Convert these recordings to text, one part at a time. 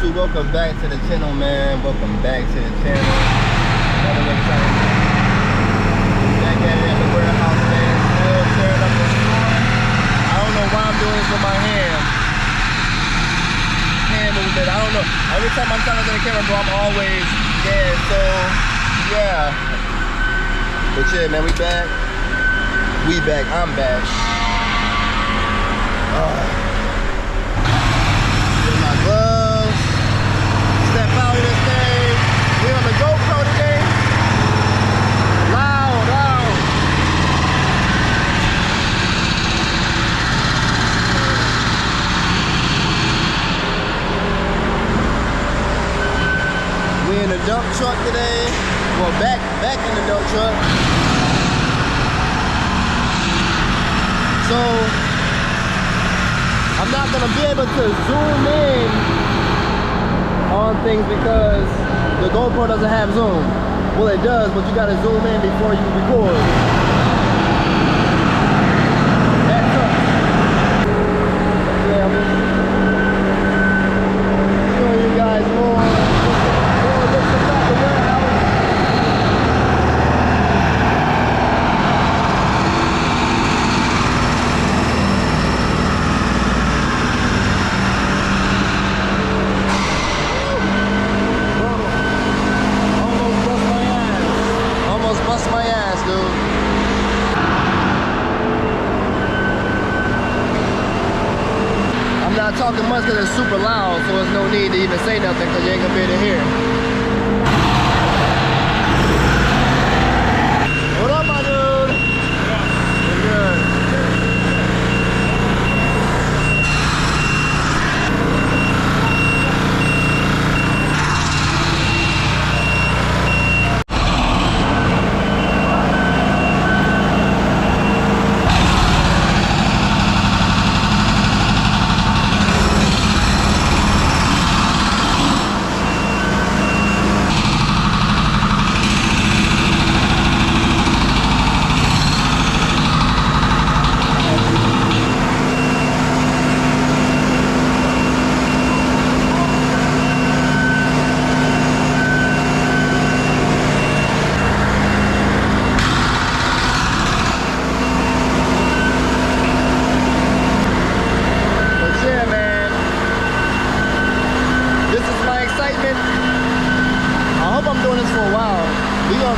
YouTube, welcome back to the channel, man. Welcome back to the channel. Back at it at the warehouse, man. Still tearing up the store. I don't know why I'm doing this with my hand movement. I don't know. Every time I'm trying to get the camera, bro, I'm always dead. So yeah. But yeah, man, we back. I'm back. Get my gloves. Step out of this thing. We on the GoPro today. Loud. We in the dump truck today. Well, back in the dump truck. So I'm not gonna be able to zoom in on things because the GoPro doesn't have zoom. Well, it does, but you gotta zoom in before you record. That sucks. Yeah, I'm showing you guys more looks about the warehouse. Bust my ass, dude. I'm not talking much because it's super loud, so there's no need to even say nothing because you ain't gonna be able to hear. What up, my dude? What's good?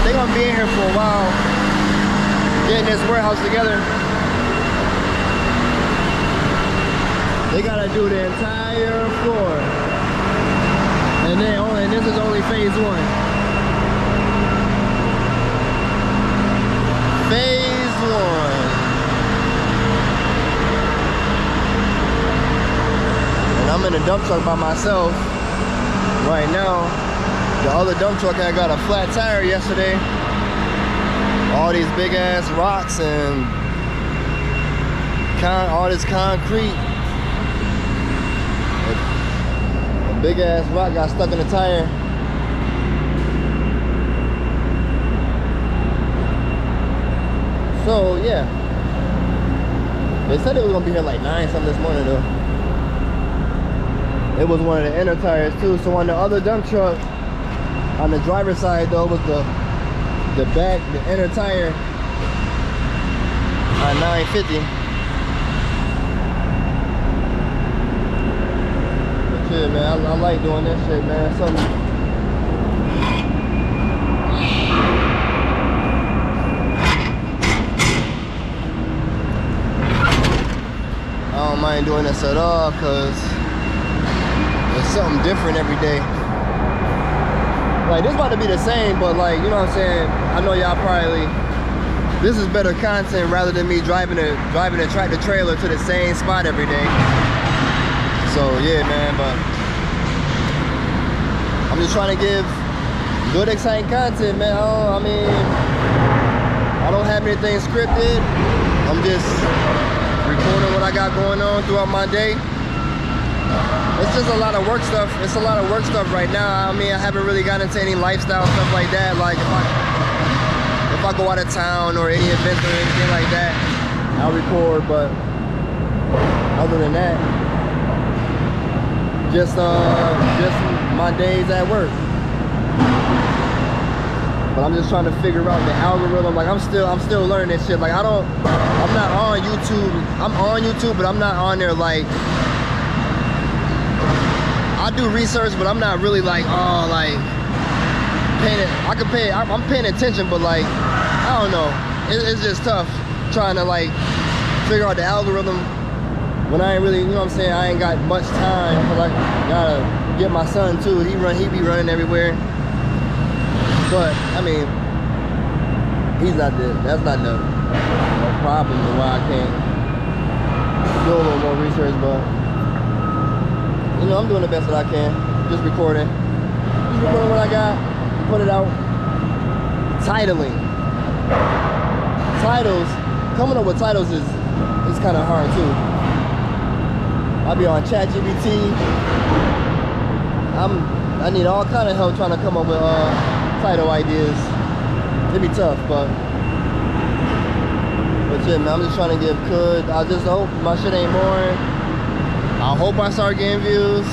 They're gonna be in here for a while, getting this warehouse together. They gotta do the entire floor, and this is only phase one. Phase one. And I'm in a dump truck by myself right now. The other dump truck I got a flat tire yesterday. All these big ass rocks and all this concrete. A big ass rock got stuck in the tire. So yeah. They said it was gonna be here like 9 something this morning though. It was one of the inner tires too. So on the other dump truck, on the driver's side though, was the inner tire on 950. But yeah, man, I like doing this shit, man. I don't mind doing this at all, cause it's something different every day. Like, this about to be the same, but like, you know what I'm saying? I know y'all probably, this is better content rather than me driving a tractor trailer to the same spot every day. So yeah, man, but I'm just trying to give good, exciting content, man. I don't have anything scripted. I'm just recording what I got going on throughout my day. It's just a lot of work stuff. It's a lot of work stuff right now. I mean, I haven't really gotten into any lifestyle stuff like that. Like if I go out of town or any events or anything like that, I'll record. But other than that, just my days at work. But I'm just trying to figure out the algorithm. Like I'm still learning this shit. Like I'm not on YouTube. I'm on YouTube, but I'm not on there like, I do research, but I'm not really like, oh, like paying it. I'm paying attention, but like, I don't know. It's just tough trying to like figure out the algorithm when I ain't really, you know what I'm saying, I ain't got much time. Cause I gotta get my son too. He be running everywhere. But I mean, that's not the problem of why I can't do a little more research. But you know, I'm doing the best that I can. Just recording what I got, put it out. Titling. Titles, coming up with titles is kind of hard too. I'll be on ChatGPT. I need all kind of help trying to come up with title ideas. It'd be tough, but yeah, man, I'm just trying to give good. I just hope my shit ain't boring. I hope I start getting views.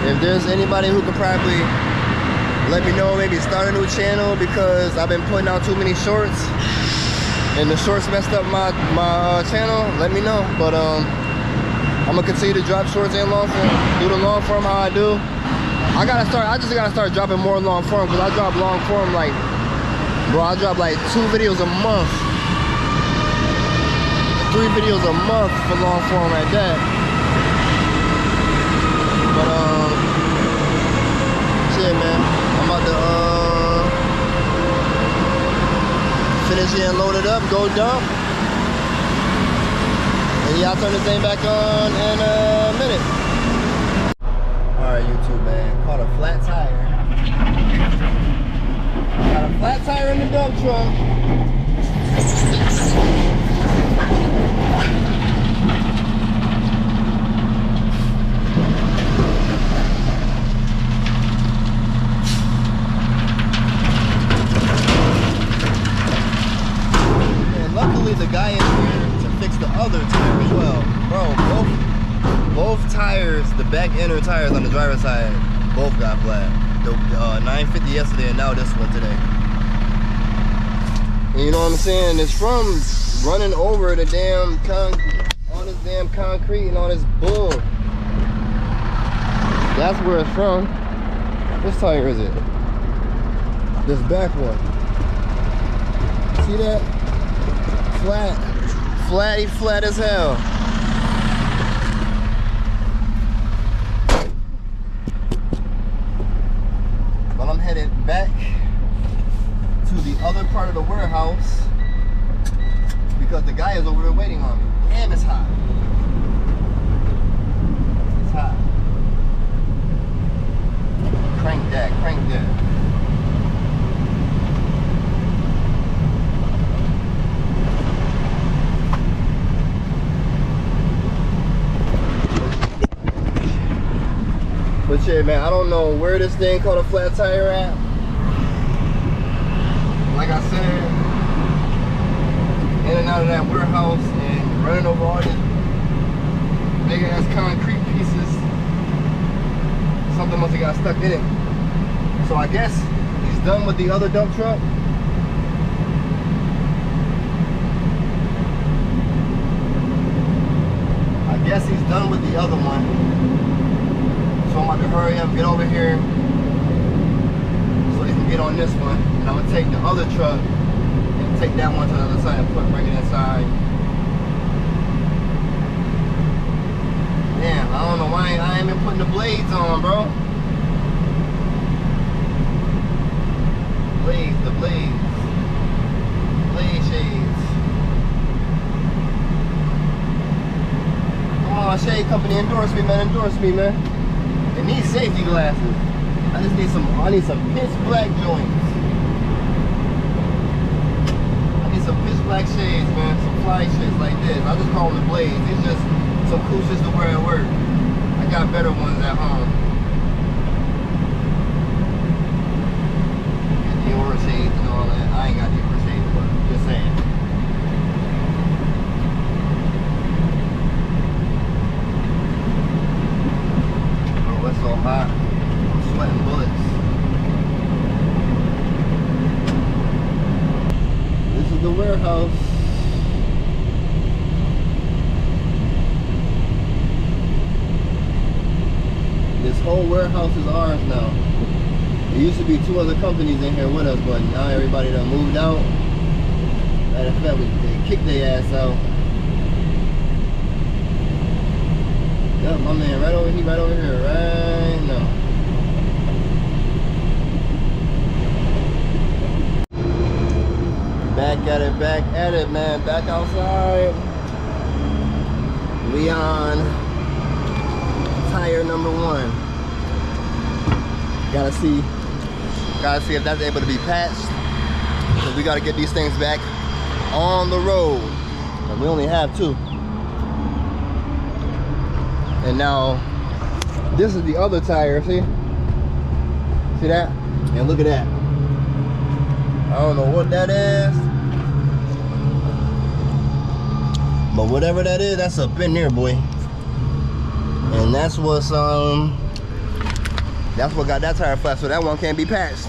If there's anybody who could probably let me know, maybe start a new channel, because I've been putting out too many shorts and the shorts messed up my channel, let me know. But I'm gonna continue to drop shorts and long form, do the long form how I do. I just gotta start dropping more long form, because I drop long form like, bro, I drop like 2 videos a month, 3 videos a month for long form at that. But shit, man, I'm about to finish it and load it up, go dump, and y'all turn this thing back on in a minute. Alright, YouTube, man, caught a flat tire. Got a flat tire in the dump truck. Luckily, the guy in here to fix the other tire as well. Bro, both tires, the back inner tires on the driver's side, both got flat. The 950 yesterday and now this one today. And you know what I'm saying? It's from running over the damn all this damn concrete and all this bull. That's where it's from. Which tire is it? This back one. See that? Flat as hell. But I'm headed back to the other part of the warehouse because the guy is over there waiting on me. Damn, it's hot. It's hot. Crank that, crank that. But yeah, man, I don't know where this thing called a flat tire at. Like I said, in and out of that warehouse and running over all these big ass concrete pieces. Something must have got stuck in it. So I guess he's done with the other dump truck. I guess he's done with the other one. So I'm about to hurry up, get over here so he can get on this one. And I'm gonna take the other truck and take that one to the other side and bring it inside. Damn, I don't know why I ain't been putting the blades on, bro. The blade shades. Come on, Shade Company, endorse me, man, It needs safety glasses. I need some pitch black joints. I need some pitch black shades, man. Some fly shades like this. I just call them the blades. It's just some cool shits to wear at work. I got better ones at home. And the Aura shades and all that. I ain't got the Aura shades, but just saying. This whole warehouse is ours now. There used to be 2 other companies in here with us, but now everybody done moved out. Matter of fact, they kicked their ass out. Yep, my man, right over here, right now. Back at it, man. Back outside. Leon, tire number 1. Gotta see if that's able to be patched. So we gotta get these things back on the road. And we only have 2. And now, this is the other tire, see? See that? And look at that. I don't know what that is. But whatever that is, that's up in there, boy. And that's what got that tire flat, so that one can't be patched.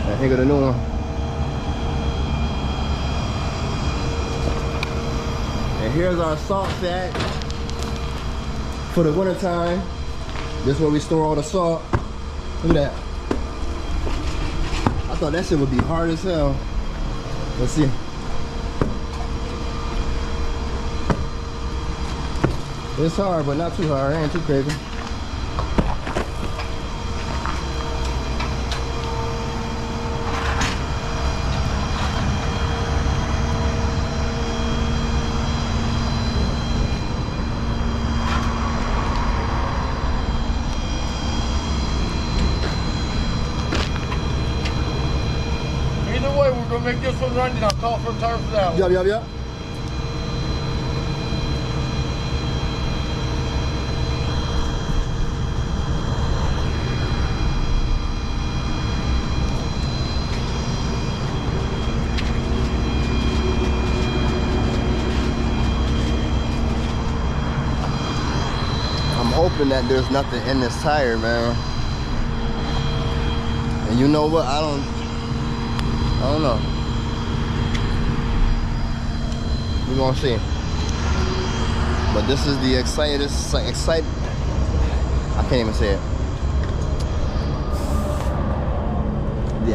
And here go the new one. And here's our salt sack for the winter time. This is where we store all the salt. Look at that. I thought that shit would be hard as hell. Let's see. It's hard, but not too hard. It ain't too crazy. Either way, we're gonna make this one run, and I'll call for a tire for that one. Yup. Hoping that there's nothing in this tire, man. And you know what? I don't know. We're gonna see. But this is the I can't even say it. The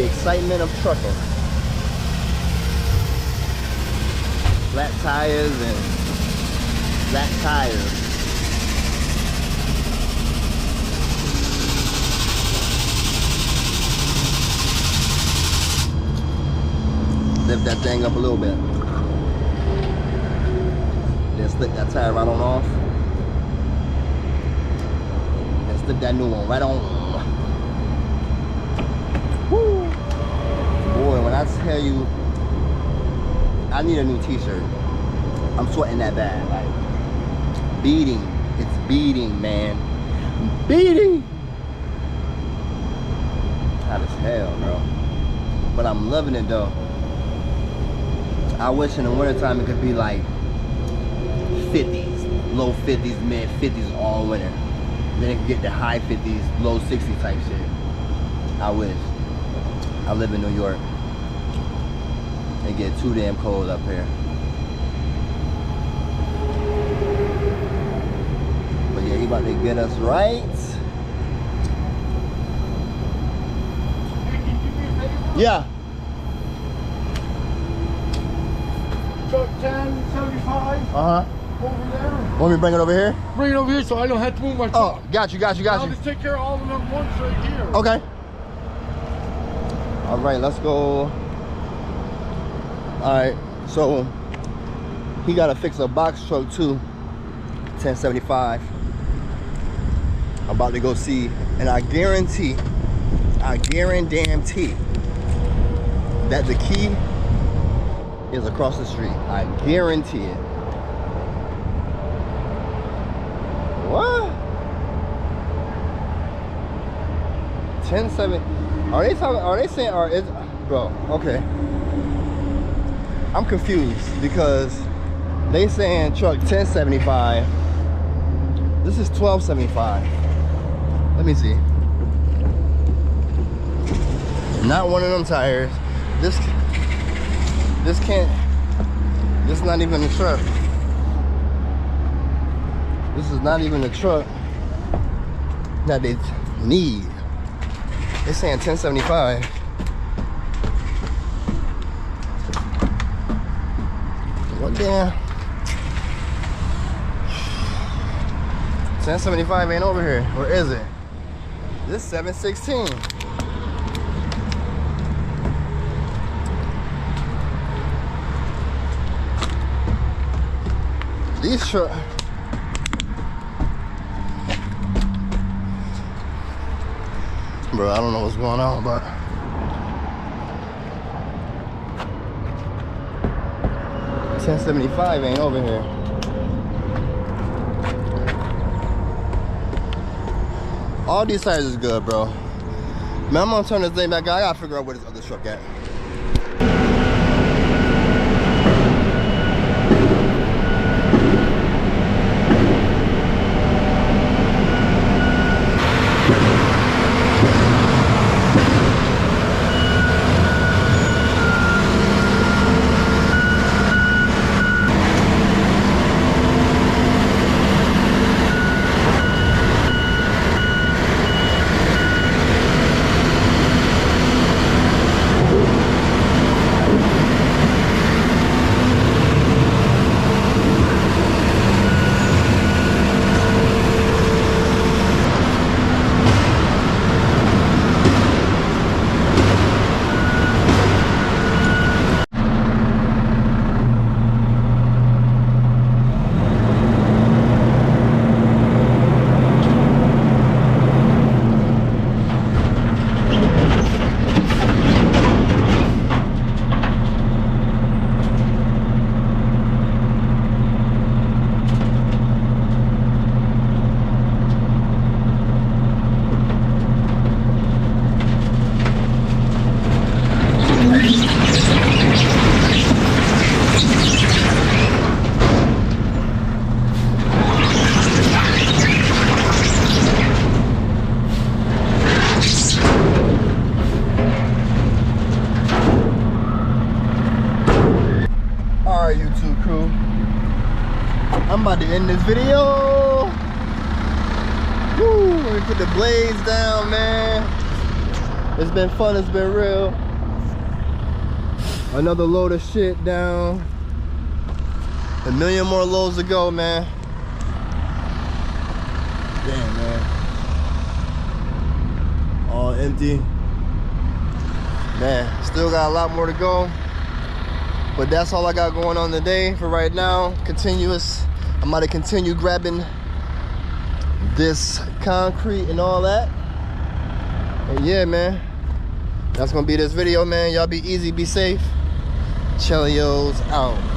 excitement of trucking. Flat tires and flat tires. Lift that thing up a little bit. Then slip that tire right on off. And slip that new one right on. Woo! Boy, when I tell you, I need a new t-shirt. I'm sweating that bad, like beating. It's beating, man. Beating. Hot as hell, bro. But I'm loving it though. I wish in the wintertime it could be like 50s, low 50s, mid 50s all winter. Then it could get the high 50s, low 60s type shit. I wish. I live in New York. It get too damn cold up here. But yeah, he about to get us right. Yeah. Truck 1075. Uh-huh. Over there. Want me to bring it over here? Bring it over here so I don't have to move my truck. Oh, got you. I'll just take care of all of them at once right here. Okay. All right, let's go. All right, so he got to fix a box truck too. 1075. I'm about to go see, and I guarantee that the key is across the street. I guarantee it. What? 1070. Are they saying, or is, bro, okay. I'm confused because they saying truck 1075. This is 1275. Let me see. Not one of them tires. This can't, this not even a truck. This is not even the truck that they need. They're saying 1075. What damn? 1075 ain't over here. Where is it? This 716. These trucks. Bro, I don't know what's going on, but $10.75 ain't over here. All these tires is good, bro. Man, I'm gonna turn this thing back on. I gotta figure out where this other truck at. YouTube crew, I'm about to end this video. Woo, let me put the blades down, man. It's been fun, it's been real. Another load of shit down. A million more loads to go, man. Damn, man. All empty. Man, still got a lot more to go. But that's all I got going on today for right now. Continuous. I'm about to continue grabbing this concrete and all that. And yeah, man, that's gonna be this video, man. Y'all be easy, be safe. Chelios out.